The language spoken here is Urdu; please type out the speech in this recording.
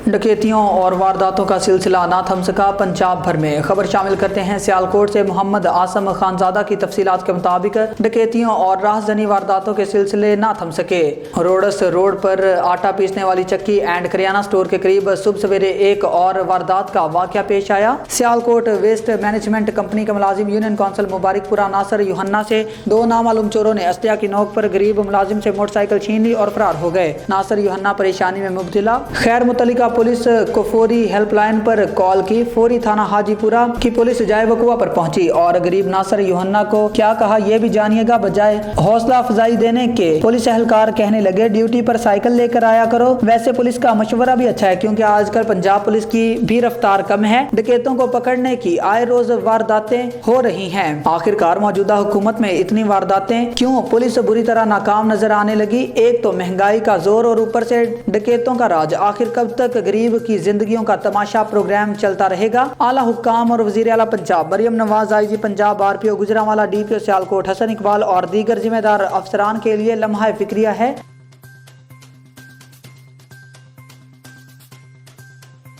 ڈکیتیوں اور وارداتوں کا سلسلہ نہ تھم سکا پنجاب بھر میں۔ خبر شامل کرتے ہیں سیالکوٹ سے۔ محمد عاصم خانزادہ کی تفصیلات کے مطابق ڈکیتیوں اور راہزنی وارداتوں کے سلسلے نہ تھم سکے۔ روڈس روڈ پر آٹا پیسنے والی چکی اینڈ کریانہ سٹور کے قریب صبح سویرے ایک اور واردات کا واقعہ پیش آیا۔ سیالکوٹ ویسٹ مینجمنٹ کمپنی کا ملازم یونین کونسل مبارک پورہ ناصر یوحنا سے دو نامعلوم چوروں نے اسلحہ کی نوک پر غریب ملازم سے موٹر سائیکل چھین لی اور فرار ہو گئے۔ ناصر یوحنا پریشانی میں مبتلا، خیر متعلقہ پولیس کو فوری ہیلپ لائن پر کال کی۔ فوری تھانہ حاجی پورہ کی پولیس جائے وقوع پر پہنچی اور غریب ناصر یوحنا کو کیا کہا یہ بھی جانیے گا۔ بجائے حوصلہ افزائی دینے کے پولیس اہلکار کہنے لگے ڈیوٹی پر سائیکل لے کر آیا کرو۔ ویسے پولیس کا مشورہ بھی اچھا ہے کیونکہ آج کل پنجاب پولیس کی بھی رفتار کم ہے، ڈکیتوں کو پکڑنے کی آئے روز وارداتیں ہو رہی ہیں۔ آخرکار موجودہ حکومت میں اتنی وارداتیں کیوں؟ پولیس بری طرح ناکام نظر آنے لگی۔ ایک تو مہنگائی کا زور اور اوپر سے ڈکیتوں کا راج۔ آخر کب تک غریب کی زندگیوں کا تماشا پروگرام چلتا رہے گا؟ اعلیٰ حکام اور وزیر اعلیٰ پنجاب مریم نواز، آئی جی پنجاب، RPO گوجرانوالہ، DPO سیالکوٹ حسن اقبال اور دیگر ذمہ دار افسران کے لیے لمحہ فکریہ ہے۔